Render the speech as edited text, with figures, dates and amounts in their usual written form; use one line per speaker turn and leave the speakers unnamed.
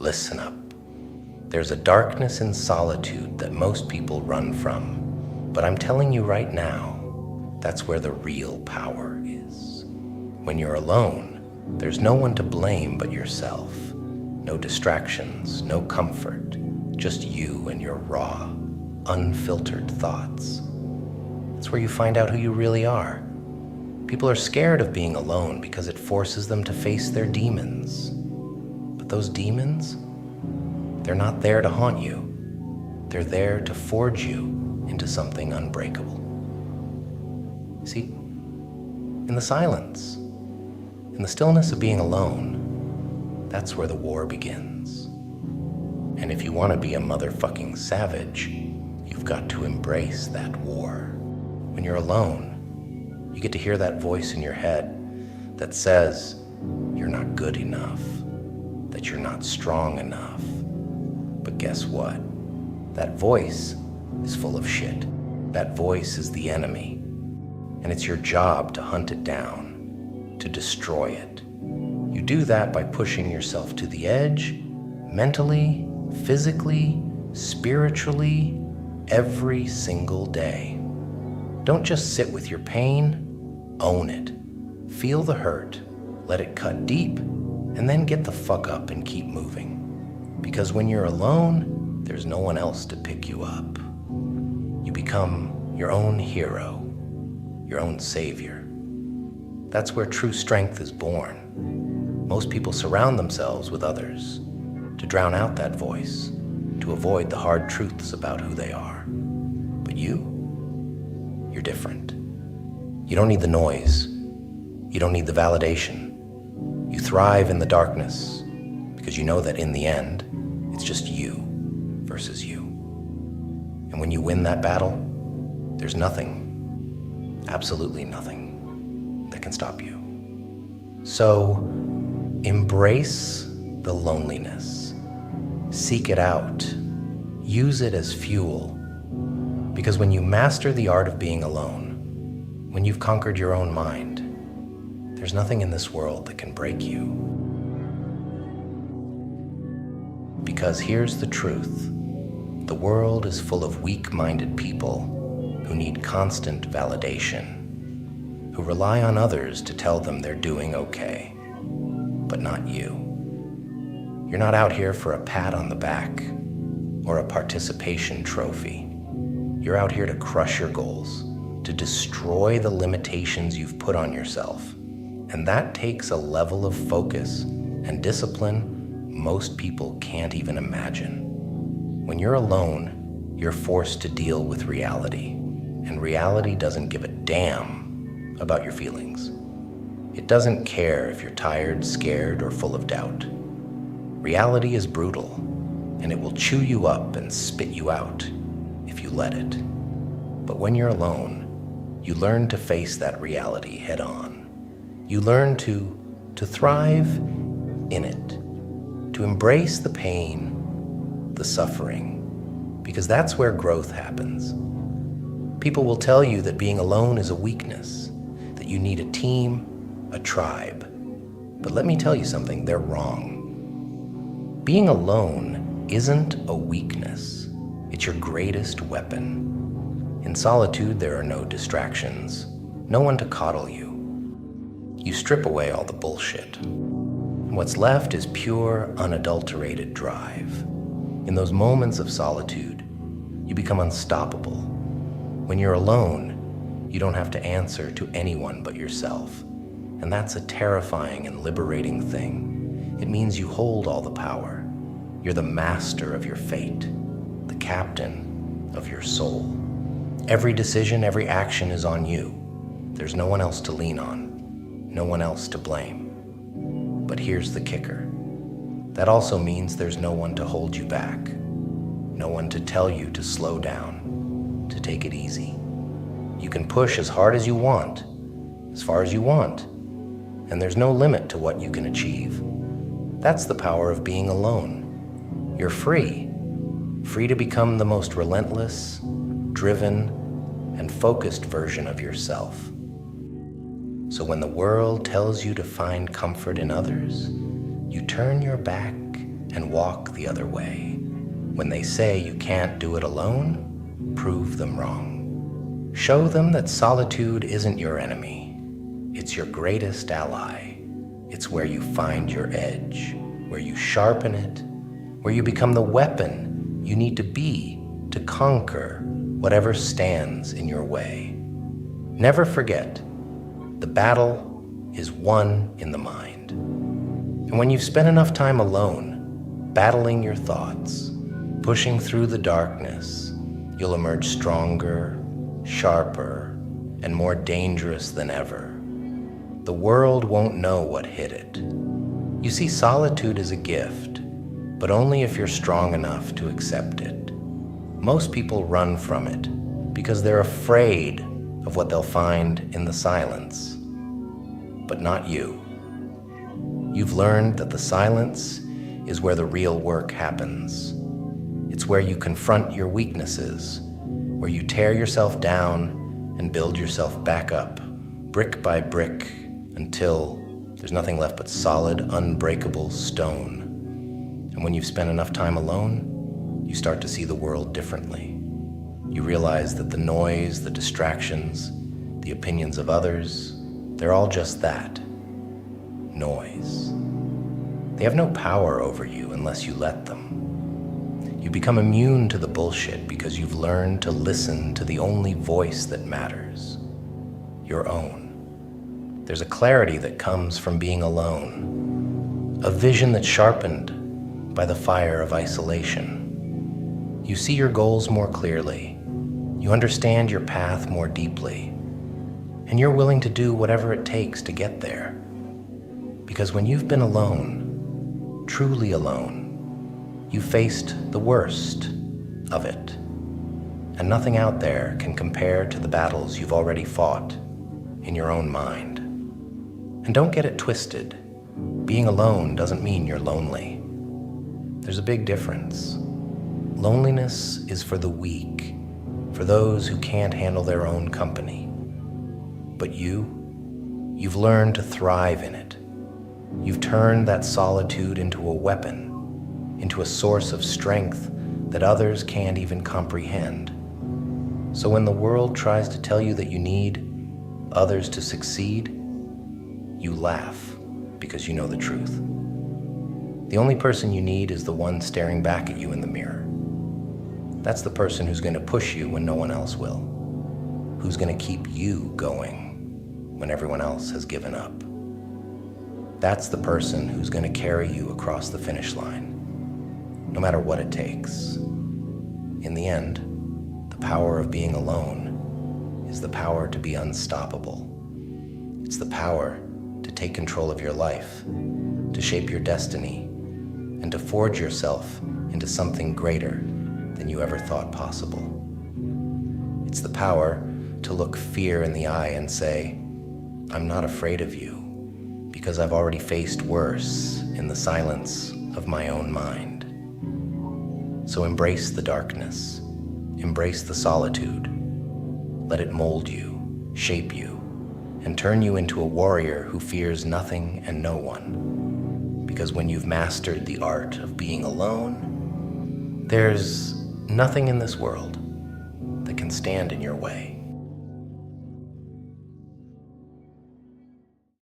Listen up. There's a darkness in solitude that most people run from, but I'm telling you right now, that's where the real power is. When you're alone, there's no one to blame but yourself. No distractions, no comfort, just you and your raw, unfiltered thoughts. That's where you find out who you really are. People are scared of being alone because it forces them to face their demons. But those demons, they're not there to haunt you. They're there to forge you into something unbreakable. See, in the silence, in the stillness of being alone, that's where the war begins. And if you want to be a motherfucking savage, you've got to embrace that war. When you're alone, you get to hear that voice in your head that says you're not good enough, that you're not strong enough. But guess what? That voice is full of shit. That voice is the enemy. And it's your job to hunt it down, to destroy it. You do that by pushing yourself to the edge, mentally, physically, spiritually, every single day. Don't just sit with your pain, own it. Feel the hurt, let it cut deep, and then get the fuck up and keep moving. Because when you're alone, there's no one else to pick you up. You become your own hero, your own savior. That's where true strength is born. Most people surround themselves with others to drown out that voice, to avoid the hard truths about who they are. But you're different. You don't need the noise. You don't need the validation. You thrive in the darkness because you know that in the end, it's just you versus you. And when you win that battle, there's nothing, absolutely nothing, that can stop you. So embrace the loneliness. Seek it out. Use it as fuel. Because when you master the art of being alone, when you've conquered your own mind, there's nothing in this world that can break you. Because here's the truth. The world is full of weak-minded people who need constant validation, who rely on others to tell them they're doing okay, but not you. You're not out here for a pat on the back or a participation trophy. You're out here to crush your goals, to destroy the limitations you've put on yourself. And that takes a level of focus and discipline most people can't even imagine. When you're alone, you're forced to deal with reality, and reality doesn't give a damn about your feelings. It doesn't care if you're tired, scared, or full of doubt. Reality is brutal, and it will chew you up and spit you out if you let it. But when you're alone, you learn to face that reality head on. You learn to thrive in it, to embrace the pain, the suffering, because that's where growth happens. People will tell you that being alone is a weakness, that you need a team, a tribe. But let me tell you something, they're wrong. Being alone isn't a weakness. It's your greatest weapon. In solitude, there are no distractions, no one to coddle you. You strip away all the bullshit. What's left is pure, unadulterated drive. In those moments of solitude, you become unstoppable. When you're alone, you don't have to answer to anyone but yourself. And that's a terrifying and liberating thing. It means you hold all the power. You're the master of your fate, the captain of your soul. Every decision, every action is on you. There's no one else to lean on, no one else to blame. But here's the kicker. That also means there's no one to hold you back, no one to tell you to slow down, to take it easy. You can push as hard as you want, as far as you want, and there's no limit to what you can achieve. That's the power of being alone. You're free to become the most relentless, driven, and focused version of yourself. So when the world tells you to find comfort in others, you turn your back and walk the other way. When they say you can't do it alone, prove them wrong. Show them that solitude isn't your enemy. It's your greatest ally. It's where you find your edge, where you sharpen it, where you become the weapon you need to be to conquer whatever stands in your way. Never forget, the battle is won in the mind. And when you've spent enough time alone, battling your thoughts, pushing through the darkness, you'll emerge stronger, sharper, and more dangerous than ever. The world won't know what hit it. You see, solitude is a gift, but only if you're strong enough to accept it. Most people run from it because they're afraid of what they'll find in the silence. But not you. You've learned that the silence is where the real work happens. It's where you confront your weaknesses, where you tear yourself down and build yourself back up, brick by brick, until there's nothing left but solid, unbreakable stone. And when you've spent enough time alone, you start to see the world differently. You realize that the noise, the distractions, the opinions of others, they're all just that, noise. They have no power over you unless you let them. You become immune to the bullshit because you've learned to listen to the only voice that matters, your own. There's a clarity that comes from being alone, a vision that's sharpened by the fire of isolation. You see your goals more clearly, you understand your path more deeply, and you're willing to do whatever it takes to get there. Because when you've been alone, truly alone, you faced the worst of it, and nothing out there can compare to the battles you've already fought in your own mind. And don't get it twisted. Being alone doesn't mean you're lonely. There's a big difference. Loneliness is for the weak, for those who can't handle their own company. But you've learned to thrive in it. You've turned that solitude into a weapon, into a source of strength that others can't even comprehend. So when the world tries to tell you that you need others to succeed, you laugh because you know the truth. The only person you need is the one staring back at you in the mirror. That's the person who's going to push you when no one else will, who's going to keep you going when everyone else has given up. That's the person who's going to carry you across the finish line, no matter what it takes. In the end, the power of being alone is the power to be unstoppable. It's the power to take control of your life, to shape your destiny, and to forge yourself into something greater than you ever thought possible. It's the power to look fear in the eye and say, I'm not afraid of you, because I've already faced worse in the silence of my own mind. So embrace the darkness, embrace the solitude, let it mold you, shape you, and turn you into a warrior who fears nothing and no one. Because when you've mastered the art of being alone, there's nothing in this world that can stand in your way.